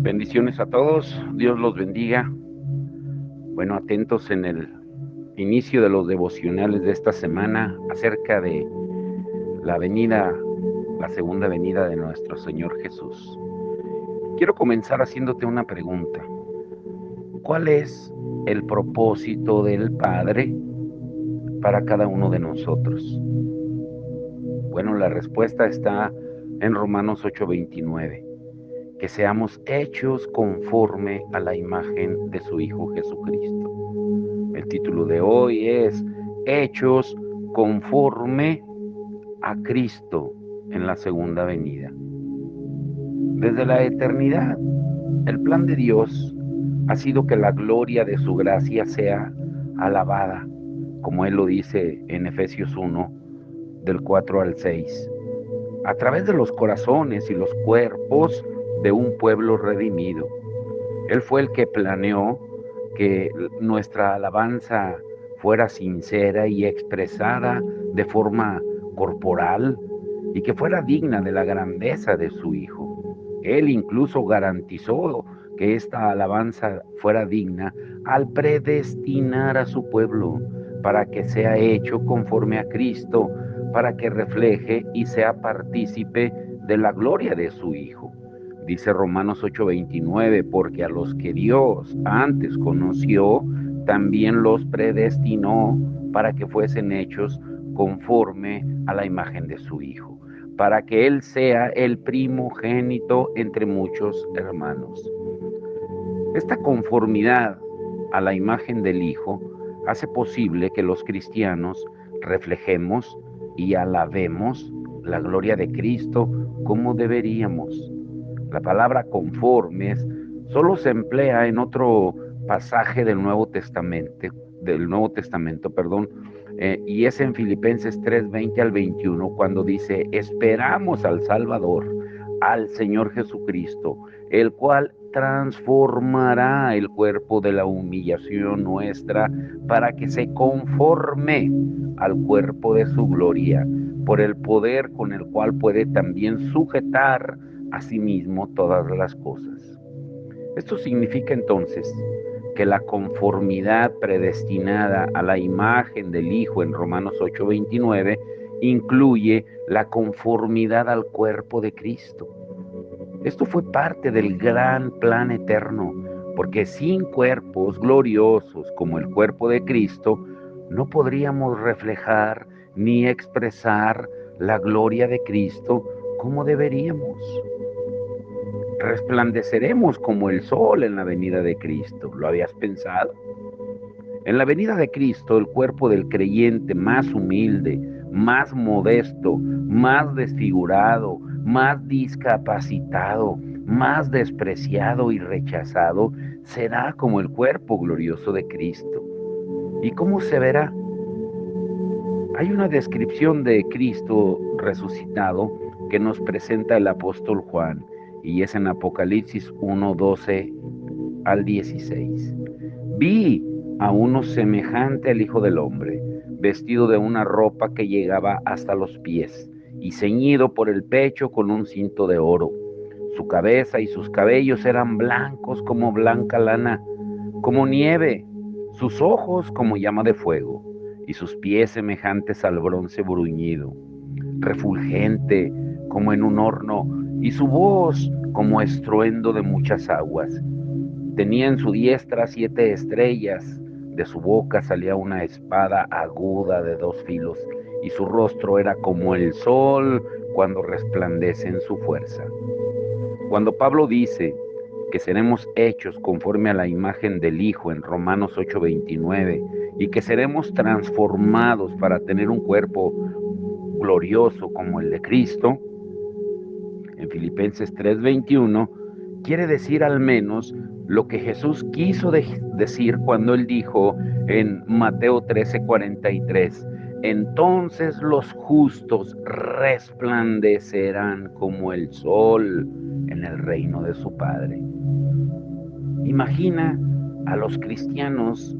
Bendiciones a todos, Dios los bendiga. Bueno, atentos en el inicio de los devocionales de esta semana acerca de la segunda venida de nuestro Señor Jesús. Quiero comenzar haciéndote una pregunta. ¿Cuál es el propósito del Padre para cada uno de nosotros? Bueno, la respuesta está en Romanos 8:29. Que seamos hechos conforme a la imagen de su Hijo Jesucristo. El título de hoy es Hechos conforme a Cristo en la segunda venida. Desde la eternidad, el plan de Dios ha sido que la gloria de su gracia sea alabada, como Él lo dice en Efesios 1, del 4 al 6, a través de los corazones y los cuerpos de un pueblo redimido. Él fue el que planeó que nuestra alabanza fuera sincera y expresada de forma corporal y que fuera digna de la grandeza de su Hijo. Él incluso garantizó que esta alabanza fuera digna al predestinar a su pueblo para que sea hecho conforme a Cristo, para que refleje y sea partícipe de la gloria de su Hijo. Dice Romanos 8:29, porque a los que Dios antes conoció, también los predestinó para que fuesen hechos conforme a la imagen de su Hijo, para que Él sea el primogénito entre muchos hermanos. Esta conformidad a la imagen del Hijo hace posible que los cristianos reflejemos y alabemos la gloria de Cristo como deberíamos. La palabra conformes solo se emplea en otro pasaje del Nuevo Testamento, y es en Filipenses 3:20 al 21, cuando dice, esperamos al Salvador, al Señor Jesucristo, el cual transformará el cuerpo de la humillación nuestra para que se conforme al cuerpo de su gloria, por el poder con el cual puede también sujetar asimismo todas las cosas. Esto significa entonces que la conformidad predestinada a la imagen del Hijo en Romanos 8:29 incluye la conformidad al cuerpo de Cristo. Esto fue parte del gran plan eterno, porque sin cuerpos gloriosos como el cuerpo de Cristo, no podríamos reflejar ni expresar la gloria de Cristo como deberíamos. Resplandeceremos como el sol en la venida de Cristo. ¿Lo habías pensado? En la venida de Cristo, el cuerpo del creyente más humilde, más modesto, más desfigurado, más discapacitado, más despreciado y rechazado, será como el cuerpo glorioso de Cristo. ¿Y cómo se verá? Hay una descripción de Cristo resucitado que nos presenta el apóstol Juan, y es en Apocalipsis 1:12 al 16. Vi a uno semejante al Hijo del Hombre, vestido de una ropa que llegaba hasta los pies, y ceñido por el pecho con un cinto de oro. Su cabeza y sus cabellos eran blancos como blanca lana, como nieve, sus ojos como llama de fuego, y sus pies semejantes al bronce bruñido, refulgente como en un horno, y su voz como estruendo de muchas aguas. Tenía en su diestra 7 estrellas, de su boca salía una espada aguda de 2 filos, y su rostro era como el sol cuando resplandece en su fuerza. Cuando Pablo dice que seremos hechos conforme a la imagen del Hijo en Romanos 8:29 y que seremos transformados para tener un cuerpo glorioso como el de Cristo, en Filipenses 3:21, quiere decir al menos lo que Jesús quiso decir cuando él dijo en Mateo 13:43, entonces los justos resplandecerán como el sol en el reino de su Padre. Imagina a los cristianos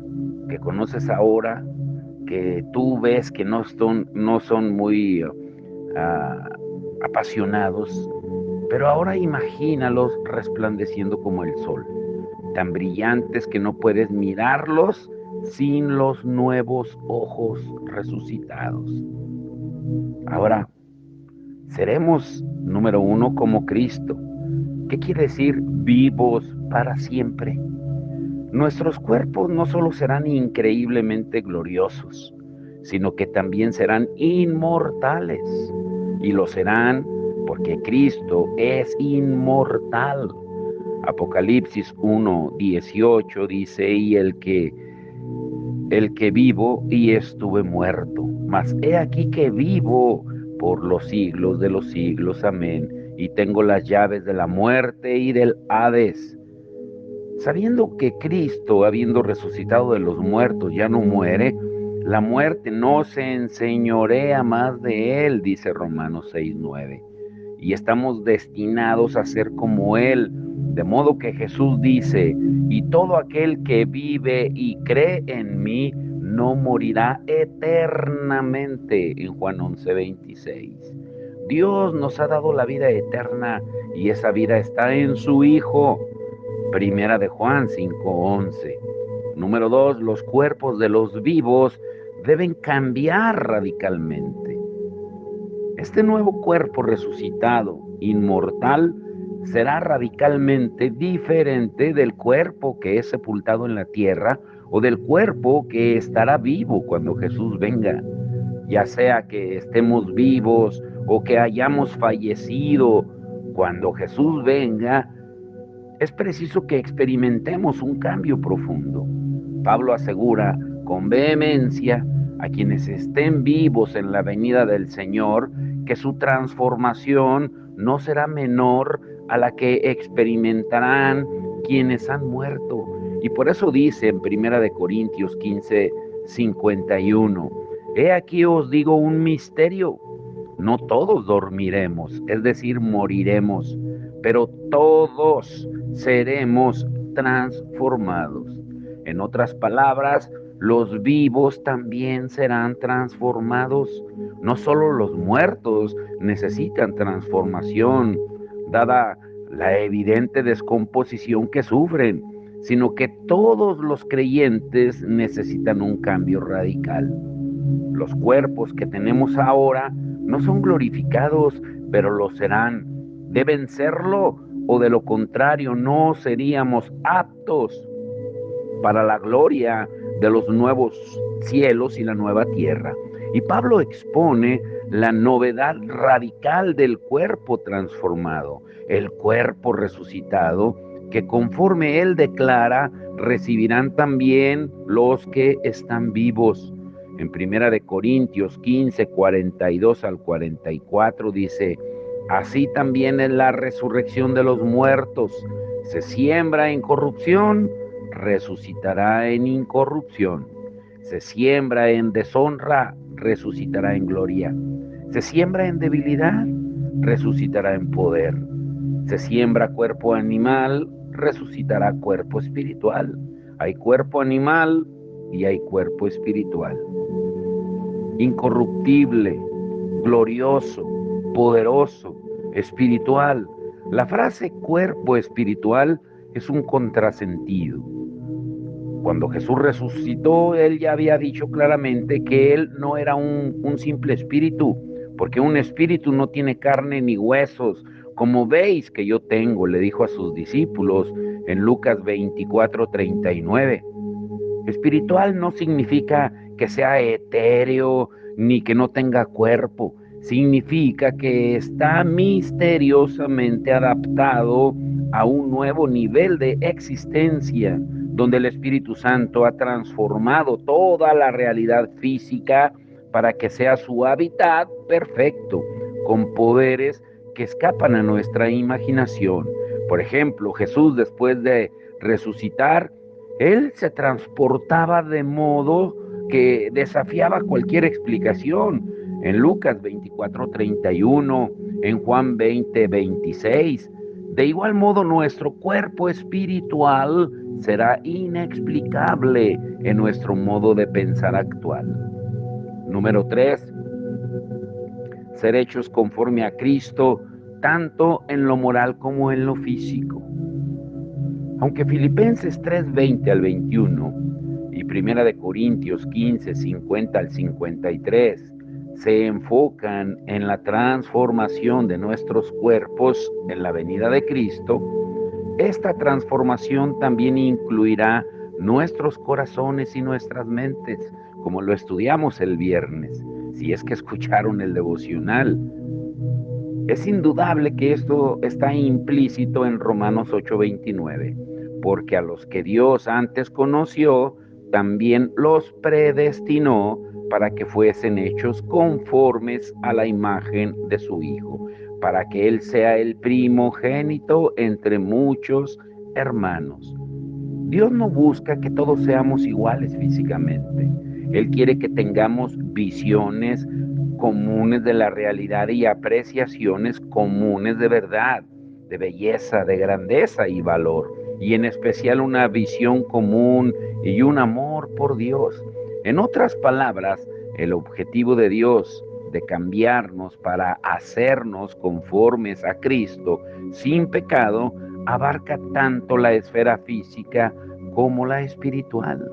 que conoces ahora, que tú ves que no son muy apasionados, Pero ahora imagínalos resplandeciendo como el sol, tan brillantes que no puedes mirarlos sin los nuevos ojos resucitados. Ahora, seremos, número uno, como Cristo. ¿Qué quiere decir vivos para siempre? Nuestros cuerpos no solo serán increíblemente gloriosos, sino que también serán inmortales. Y lo serán porque Cristo es inmortal. Apocalipsis 1:18 dice, y el que vivo y estuve muerto, mas he aquí que vivo por los siglos de los siglos, amén, y tengo las llaves de la muerte y del Hades. Sabiendo que Cristo, habiendo resucitado de los muertos, ya no muere, la muerte no se enseñorea más de él, dice Romanos 6:9. Y estamos destinados a ser como él, de modo que Jesús dice, y todo aquel que vive y cree en mí no morirá eternamente, en Juan 11:26. Dios nos ha dado la vida eterna y esa vida está en su Hijo. Primera de Juan 5:11. Número 2, los cuerpos de los vivos deben cambiar radicalmente. Este nuevo cuerpo resucitado, inmortal, será radicalmente diferente del cuerpo que es sepultado en la tierra o del cuerpo que estará vivo cuando Jesús venga. Ya sea que estemos vivos o que hayamos fallecido, cuando Jesús venga, es preciso que experimentemos un cambio profundo. Pablo asegura con vehemencia a quienes estén vivos en la venida del Señor que su transformación no será menor a la que experimentarán quienes han muerto. Y por eso dice en 1 Corintios 15:51, he aquí os digo un misterio, no todos dormiremos, es decir, moriremos, pero todos seremos transformados. En otras palabras, los vivos también serán transformados. No solo los muertos necesitan transformación, dada la evidente descomposición que sufren, sino que todos los creyentes necesitan un cambio radical. Los cuerpos que tenemos ahora no son glorificados, pero lo serán. Deben serlo, o de lo contrario no seríamos aptos para la gloria de los nuevos cielos y la nueva tierra. Y Pablo expone la novedad radical del cuerpo transformado, el cuerpo resucitado, que conforme él declara, recibirán también los que están vivos. En 1 Corintios 15:42 al 44 dice, así también en la resurrección de los muertos, se siembra en corrupción, resucitará en incorrupción. Se siembra en deshonra, resucitará en gloria. Se siembra en debilidad, resucitará en poder. Se siembra cuerpo animal, resucitará cuerpo espiritual. Hay cuerpo animal y hay cuerpo espiritual. Incorruptible, glorioso, poderoso, espiritual. La frase cuerpo espiritual es un contrasentido. Cuando Jesús resucitó, él ya había dicho claramente que él no era un simple espíritu, porque un espíritu no tiene carne ni huesos, como veis que yo tengo, le dijo a sus discípulos en Lucas 24:39. Espiritual no significa que sea etéreo ni que no tenga cuerpo. Significa que está misteriosamente adaptado a un nuevo nivel de existencia, donde el Espíritu Santo ha transformado toda la realidad física para que sea su hábitat perfecto, con poderes que escapan a nuestra imaginación. Por ejemplo, Jesús, después de resucitar, él se transportaba de modo que desafiaba cualquier explicación. En Lucas 24:31, en Juan 20:26. De igual modo, nuestro cuerpo espiritual será inexplicable en nuestro modo de pensar actual. Número 3, ser hechos conforme a Cristo tanto en lo moral como en lo físico. Aunque Filipenses 3:20 al 21 y Primera de Corintios 15:50 al 53 se enfocan en la transformación de nuestros cuerpos en la venida de Cristo, esta transformación también incluirá nuestros corazones y nuestras mentes, como lo estudiamos el viernes, si es que escucharon el devocional. Es indudable que esto está implícito en Romanos 8:29, porque a los que Dios antes conoció, también los predestinó para que fuesen hechos conformes a la imagen de su Hijo, para que Él sea el primogénito entre muchos hermanos. Dios no busca que todos seamos iguales físicamente. Él quiere que tengamos visiones comunes de la realidad y apreciaciones comunes de verdad, de belleza, de grandeza y valor, y en especial una visión común y un amor por Dios. En otras palabras, el objetivo de Dios de cambiarnos para hacernos conformes a Cristo sin pecado abarca tanto la esfera física como la espiritual.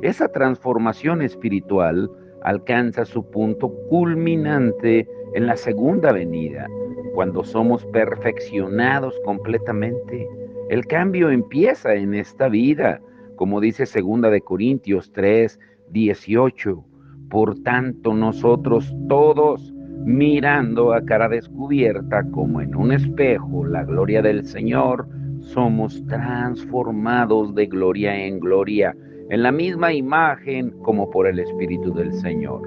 Esa transformación espiritual alcanza su punto culminante en la segunda venida, cuando somos perfeccionados completamente. El cambio empieza en esta vida, como dice 2 Corintios 3:18. Por tanto, nosotros todos, mirando a cara descubierta como en un espejo la gloria del Señor, somos transformados de gloria en gloria, en la misma imagen como por el Espíritu del Señor.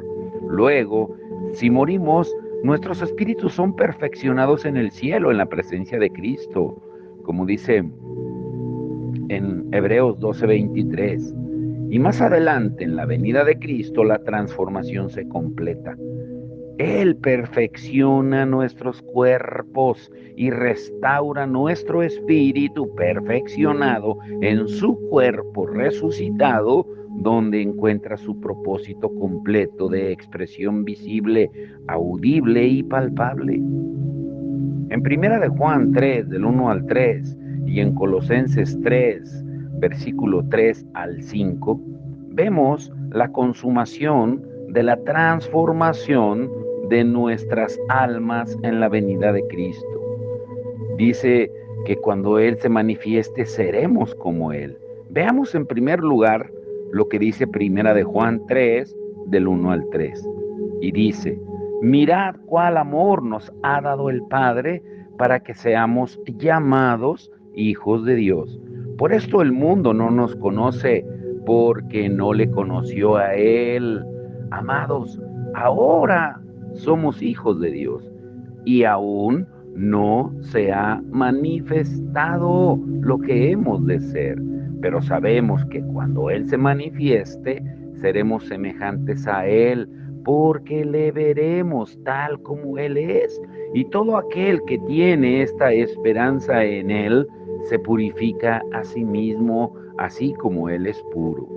Luego, si morimos, nuestros espíritus son perfeccionados en el cielo, en la presencia de Cristo, como dice en Hebreos 12:23. Y más adelante, en la venida de Cristo, la transformación se completa. Él perfecciona nuestros cuerpos y restaura nuestro espíritu perfeccionado en su cuerpo resucitado, donde encuentra su propósito completo de expresión visible, audible y palpable. En Primera de Juan 3, del 1 al 3, y en Colosenses 3, versículo 3 al 5, vemos la consumación de la transformación de nuestras almas en la venida de Cristo. Dice que cuando Él se manifieste seremos como Él. Veamos en primer lugar lo que dice Primera de Juan 3, del 1 al 3. Y dice: mirad cuál amor nos ha dado el Padre para que seamos llamados hijos de Dios. Por esto el mundo no nos conoce, porque no le conoció a Él. Amados, ahora somos hijos de Dios y aún no se ha manifestado lo que hemos de ser, pero sabemos que cuando Él se manifieste, seremos semejantes a Él, porque le veremos tal como Él es. Y todo aquel que tiene esta esperanza en Él, se purifica a sí mismo, así como Él es puro.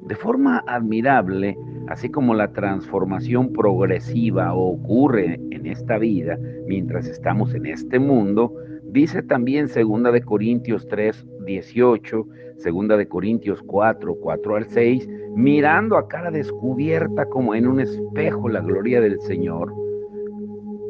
De forma admirable, así como la transformación progresiva ocurre en esta vida mientras estamos en este mundo, dice también 2 Corintios 3:18, 2 Corintios 4:4 al 6, mirando a cara descubierta como en un espejo la gloria del Señor.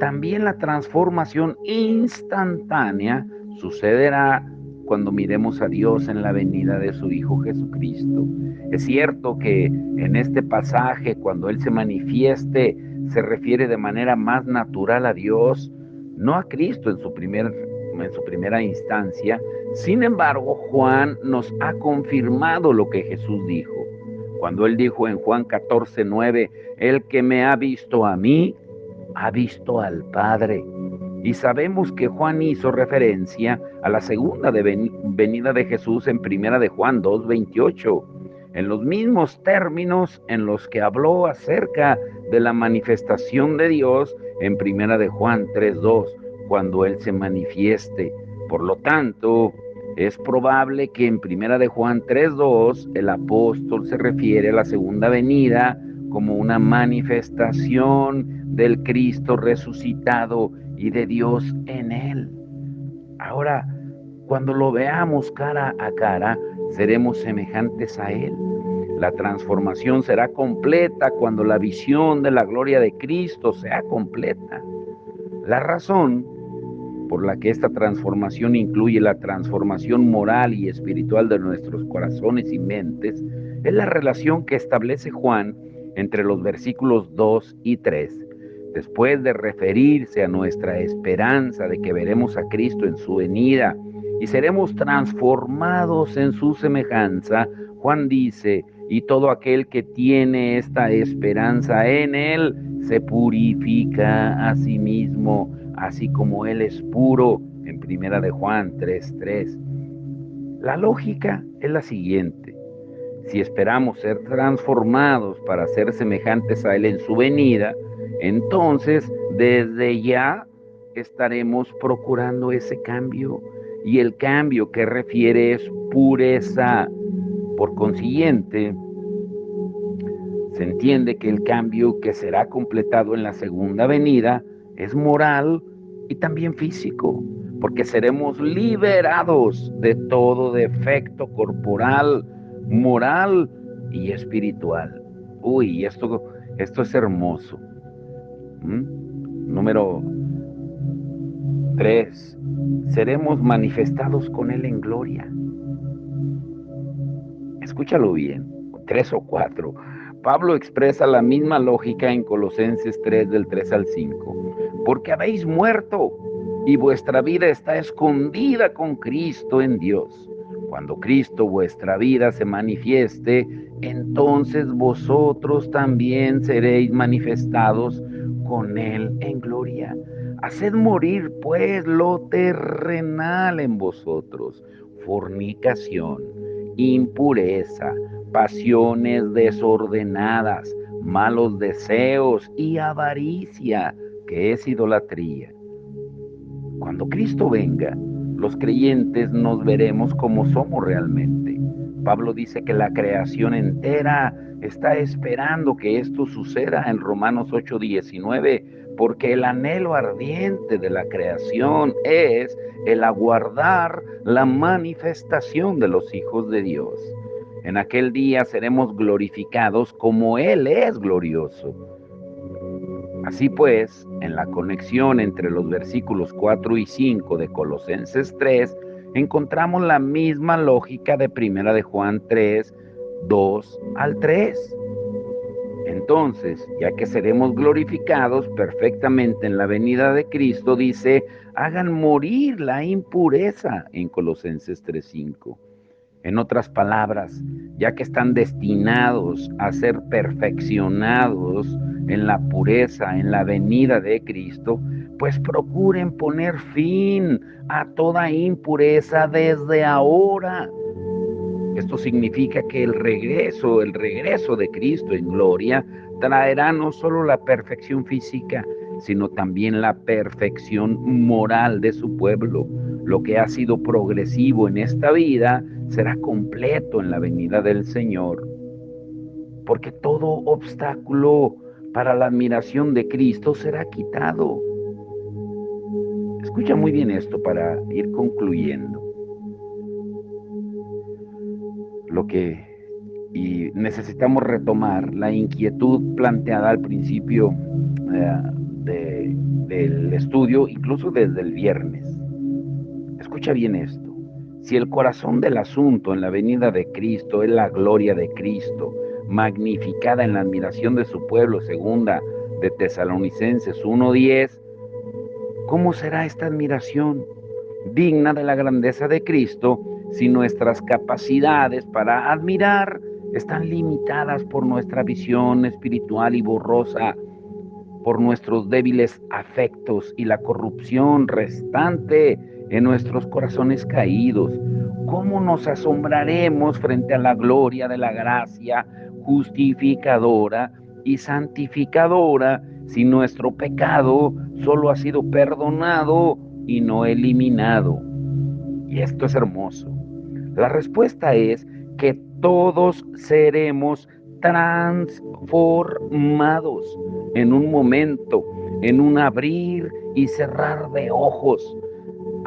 También la transformación instantánea sucederá cuando miremos a Dios en la venida de su Hijo Jesucristo. Es cierto que en este pasaje, cuando Él se manifieste, se refiere de manera más natural a Dios, no a Cristo en su primera instancia. Sin embargo, Juan nos ha confirmado lo que Jesús dijo. Cuando Él dijo en Juan 14:9, el que me ha visto a mí, ha visto al Padre. Y sabemos que Juan hizo referencia a la segunda venida de Jesús en Primera de Juan 2:28, en los mismos términos en los que habló acerca de la manifestación de Dios en Primera de Juan 3:2, cuando Él se manifieste. Por lo tanto, es probable que en Primera de Juan 3:2 el apóstol se refiere a la segunda venida como una manifestación del Cristo resucitado y de Dios en Él. Ahora, cuando lo veamos cara a cara, seremos semejantes a Él. La transformación será completa cuando la visión de la gloria de Cristo sea completa. La razón por la que esta transformación incluye la transformación moral y espiritual de nuestros corazones y mentes es la relación que establece Juan entre los versículos 2 y 3. Después de referirse a nuestra esperanza de que veremos a Cristo en su venida y seremos transformados en su semejanza, Juan dice: y todo aquel que tiene esta esperanza en Él se purifica a sí mismo, así como Él es puro, en Primera de Juan 3:3. La lógica es la siguiente: si esperamos ser transformados para ser semejantes a Él en su venida, entonces desde ya estaremos procurando ese cambio, y el cambio que refiere es pureza. Por consiguiente, se entiende que el cambio que será completado en la segunda venida es moral y también físico, porque seremos liberados de todo defecto corporal, moral y espiritual. Uy, esto es hermoso. Número 3. Seremos manifestados con Él en gloria. Escúchalo bien, 3 o 4. Pablo expresa la misma lógica en Colosenses 3, del 3 al 5. Porque habéis muerto y vuestra vida está escondida con Cristo en Dios. Cuando Cristo, vuestra vida, se manifieste, entonces vosotros también seréis manifestados con Él en gloria. Haced morir, pues, lo terrenal en vosotros: fornicación, impureza, pasiones desordenadas, malos deseos y avaricia, que es idolatría. Cuando Cristo venga, los creyentes nos veremos como somos realmente. Pablo dice que la creación entera está esperando que esto suceda en Romanos 8:19, porque el anhelo ardiente de la creación es el aguardar la manifestación de los hijos de Dios. En aquel día seremos glorificados como Él es glorioso. Así pues, en la conexión entre los versículos 4 y 5 de Colosenses 3, encontramos la misma lógica de Primera de Juan 3, 2 al 3. Entonces, ya que seremos glorificados perfectamente en la venida de Cristo, dice: hagan morir la impureza, en Colosenses 3:5. En otras palabras, ya que están destinados a ser perfeccionados en la pureza, en la venida de Cristo, pues procuren poner fin a toda impureza desde ahora. Esto significa que el regreso de Cristo en gloria traerá no solo la perfección física, sino también la perfección moral de su pueblo. Lo que ha sido progresivo en esta vida será completo en la venida del Señor, porque todo obstáculo para la admiración de Cristo será quitado. Escucha muy bien esto para ir concluyendo. Y necesitamos retomar la inquietud planteada al principio del estudio, incluso desde el viernes. Escucha bien esto: si el corazón del asunto en la venida de Cristo es la gloria de Cristo, magnificada en la admiración de su pueblo, segunda de Tesalonicenses 1:10, ¿cómo será esta admiración digna de la grandeza de Cristo si nuestras capacidades para admirar están limitadas por nuestra visión espiritual y borrosa, por nuestros débiles afectos y la corrupción restante en nuestros corazones caídos? ¿Cómo nos asombraremos frente a la gloria de la gracia justificadora y santificadora si nuestro pecado solo ha sido perdonado y no eliminado? Y esto es hermoso. La respuesta es que todos seremos transformados en un momento, en un abrir y cerrar de ojos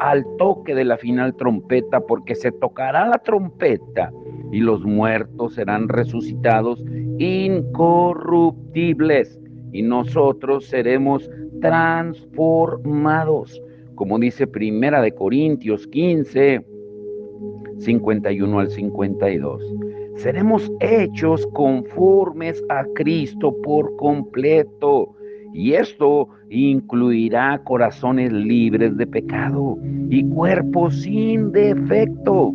al toque de la final trompeta, porque se tocará la trompeta y los muertos serán resucitados incorruptibles y nosotros seremos transformados, como dice Primera de Corintios 15, 51 al 52. Seremos hechos conformes a Cristo por completo. Y esto incluirá corazones libres de pecado y cuerpos sin defecto.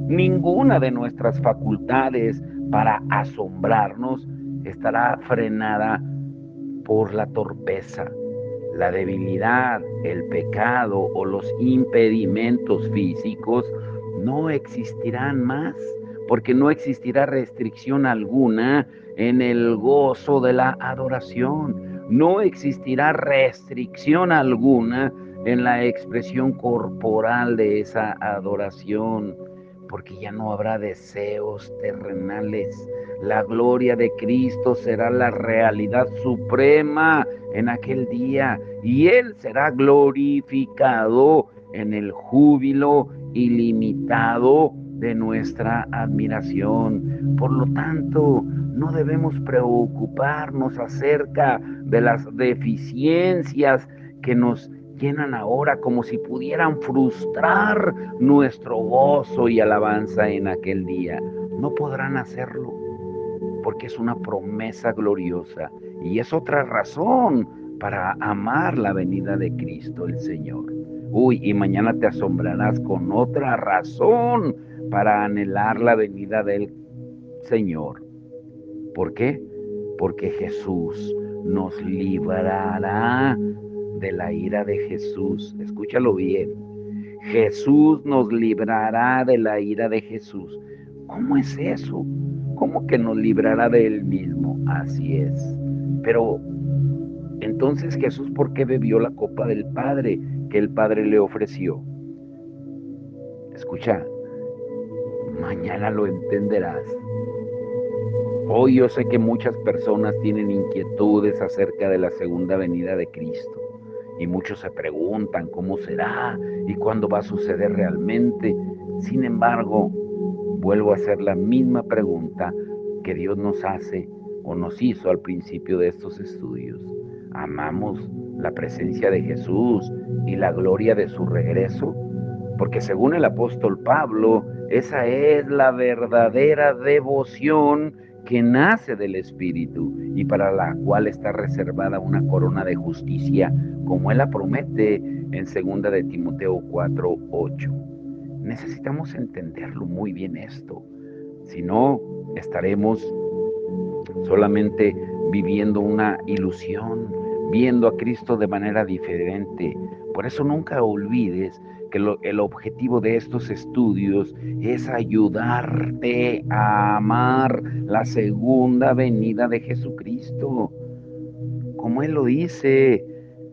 Ninguna de nuestras facultades para asombrarnos estará frenada por la torpeza, la debilidad, el pecado o los impedimentos físicos. No existirán más, porque no existirá restricción alguna en el gozo de la adoración. No existirá restricción alguna en la expresión corporal de esa adoración, porque ya no habrá deseos terrenales. La gloria de Cristo será la realidad suprema en aquel día y Él será glorificado en el júbilo ilimitado de nuestra admiración. Por lo tanto, no debemos preocuparnos acerca de las deficiencias que nos llenan ahora, como si pudieran frustrar nuestro gozo y alabanza en aquel día. No podrán hacerlo, porque es una promesa gloriosa y es otra razón para amar la venida de Cristo el Señor. Uy, y mañana te asombrarás con otra razón para anhelar la venida del Señor. ¿Por qué? Porque Jesús nos librará de la ira de Jesús. Escúchalo bien. Jesús nos librará de la ira de Jesús. ¿Cómo es eso? ¿Cómo que nos librará de él mismo? Así es. Pero entonces Jesús, ¿por qué bebió la copa del Padre que el Padre le ofreció? Escucha, mañana lo entenderás. Hoy yo sé que muchas personas tienen inquietudes acerca de la segunda venida de Cristo y muchos se preguntan cómo será y cuándo va a suceder realmente. Sin embargo, vuelvo a hacer la misma pregunta que Dios nos hace o nos hizo al principio de estos estudios. ¿Amamos la presencia de Jesús y la gloria de su regreso? Porque según el apóstol Pablo, esa es la verdadera devoción que nace del Espíritu y para la cual está reservada una corona de justicia, como él la promete en 2 de Timoteo 4:8. Necesitamos entenderlo muy bien esto, si no estaremos solamente viviendo una ilusión, viendo a Cristo de manera diferente. Por eso nunca olvides que el objetivo de estos estudios es ayudarte a amar la segunda venida de Jesucristo. Como Él lo dice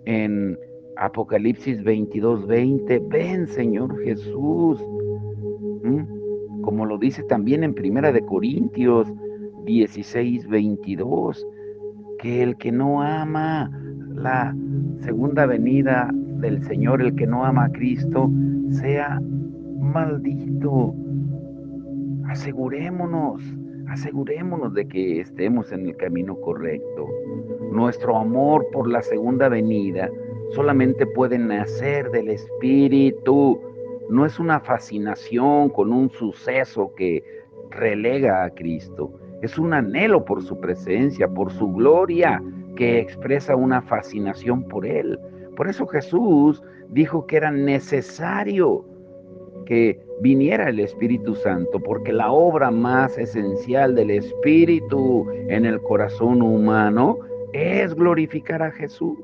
en Apocalipsis 22:20, ven Señor Jesús. Como lo dice también en Primera de Corintios 16:22, que el que no ama la segunda venida del Señor, el que no ama a Cristo, sea maldito. Asegurémonos de que estemos en el camino correcto. Nuestro amor por la segunda venida solamente puede nacer del Espíritu. No es una fascinación con un suceso que relega a Cristo. Es un anhelo por su presencia, por su gloria, que expresa una fascinación por Él. Por eso Jesús dijo que era necesario que viniera el Espíritu Santo, porque la obra más esencial del Espíritu en el corazón humano es glorificar a Jesús.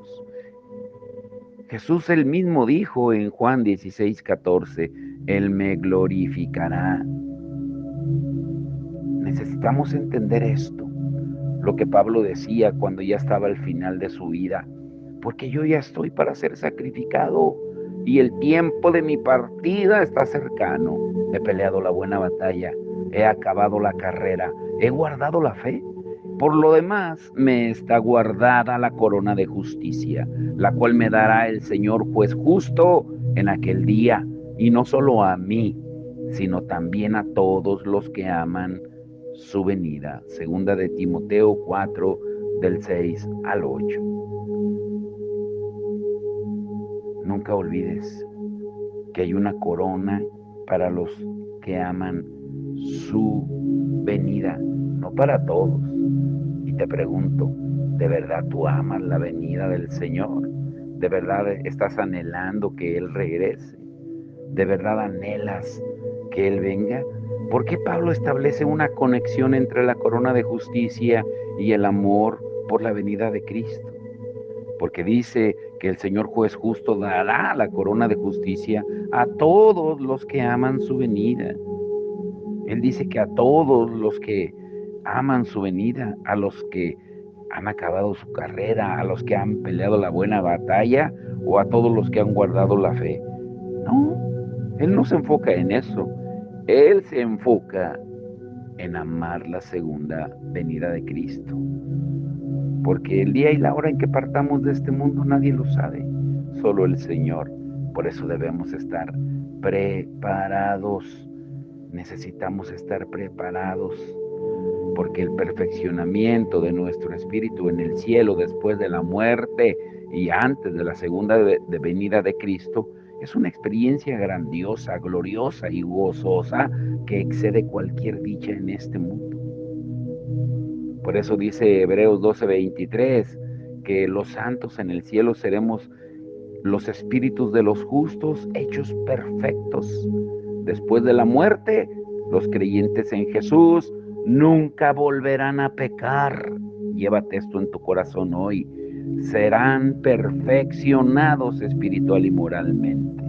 Jesús él mismo dijo en Juan 16:14, Él me glorificará. Necesitamos entender esto, lo que Pablo decía cuando ya estaba al final de su vida, porque yo ya estoy para ser sacrificado y el tiempo de mi partida está cercano. He peleado la buena batalla, he acabado la carrera, he guardado la fe. Por lo demás, me está guardada la corona de justicia, la cual me dará el Señor juez justo en aquel día, y no solo a mí, sino también a todos los que aman su venida. Segunda de Timoteo 4, del 6 al 8. Nunca olvides que hay una corona para los que aman su venida, no para todos. Y te pregunto, ¿de verdad tú amas la venida del Señor? ¿De verdad estás anhelando que Él regrese? ¿De verdad anhelas que Él venga? ¿Por qué Pablo establece una conexión entre la corona de justicia y el amor por la venida de Cristo? Porque dice que el Señor juez justo dará la corona de justicia a todos los que aman su venida. Él dice que a todos los que aman su venida, a los que han acabado su carrera, a los que han peleado la buena batalla o a todos los que han guardado la fe. No, Él no se enfoca en eso. Él se enfoca en amar la segunda venida de Cristo. Porque el día y la hora en que partamos de este mundo nadie lo sabe, solo el Señor. Por eso debemos estar preparados. Necesitamos estar preparados, porque el perfeccionamiento de nuestro espíritu en el cielo después de la muerte y antes de la segunda venida de Cristo es una experiencia grandiosa, gloriosa y gozosa que excede cualquier dicha en este mundo. Por eso dice Hebreos 12:23 que los santos en el cielo seremos los espíritus de los justos hechos perfectos. Después de la muerte, los creyentes en Jesús nunca volverán a pecar. Llévate esto en tu corazón hoy. Serán perfeccionados espiritual y moralmente.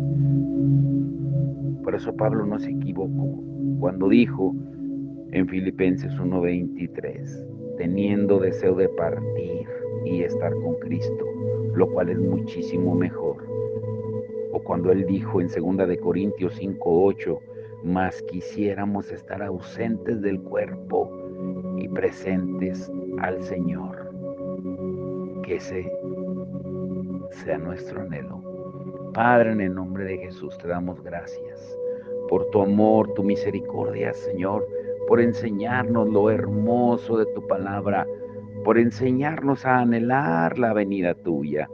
Por eso Pablo no se equivocó cuando dijo en Filipenses 1:23, teniendo deseo de partir y estar con Cristo, lo cual es muchísimo mejor. O cuando él dijo en 2 de Corintios 5:8, mas quisiéramos estar ausentes del cuerpo y presentes al Señor. Que ese sea nuestro anhelo. Padre, en el nombre de Jesús te damos gracias por tu amor, tu misericordia, Señor, por enseñarnos lo hermoso de tu palabra, por enseñarnos a anhelar la venida tuya.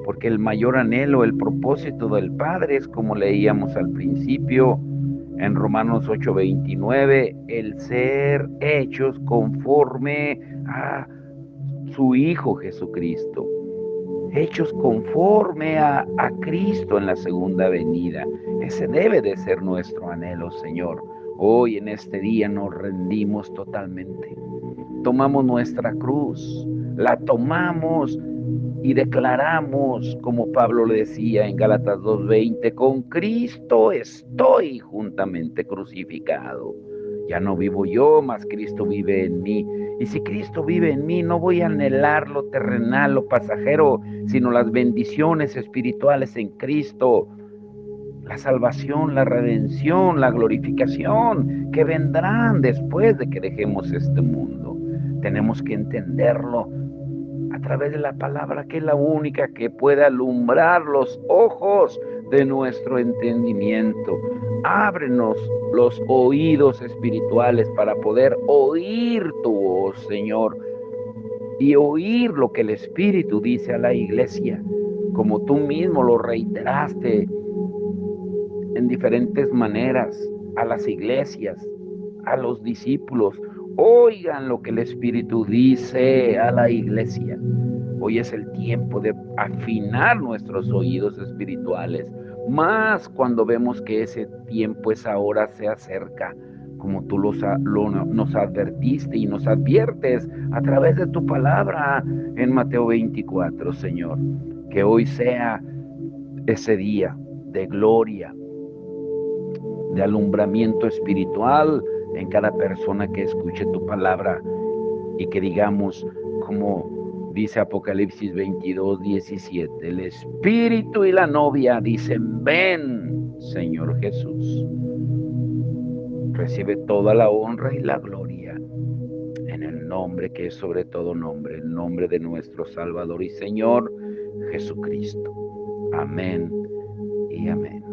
Porque el mayor anhelo, el propósito del Padre es, como leíamos al principio en Romanos 8:29, el ser hechos conforme a su Hijo Jesucristo, hechos conforme a Cristo en la segunda venida. Ese debe de ser nuestro anhelo, Señor. Hoy en este día nos rendimos totalmente. Tomamos nuestra cruz, la tomamos y declaramos, como Pablo le decía en Gálatas 2:20, con Cristo estoy juntamente crucificado. Ya no vivo yo, mas Cristo vive en mí. Y si Cristo vive en mí, no voy a anhelar lo terrenal, lo pasajero, sino las bendiciones espirituales en Cristo, la salvación, la redención, la glorificación que vendrán después de que dejemos este mundo. Tenemos que entenderlo a través de la palabra, que es la única que puede alumbrar los ojos de nuestro entendimiento. Ábrenos los oídos espirituales para poder oír tu voz, Señor, y oír lo que el Espíritu dice a la iglesia, como tú mismo lo reiteraste en diferentes maneras a las iglesias, a los discípulos. Oigan lo que el Espíritu dice a la iglesia. Hoy es el tiempo de afinar nuestros oídos espirituales, más cuando vemos que ese tiempo, esa hora se acerca, como tú nos advertiste y nos adviertes a través de tu palabra en Mateo 24, Señor. Que hoy sea ese día de gloria, de alumbramiento espiritual en cada persona que escuche tu palabra, y que digamos, como dice Apocalipsis 22:17, el Espíritu y la novia dicen, ven, Señor Jesús. Recibe toda la honra y la gloria en el nombre que es sobre todo nombre, el nombre de nuestro Salvador y Señor Jesucristo. Amén y amén.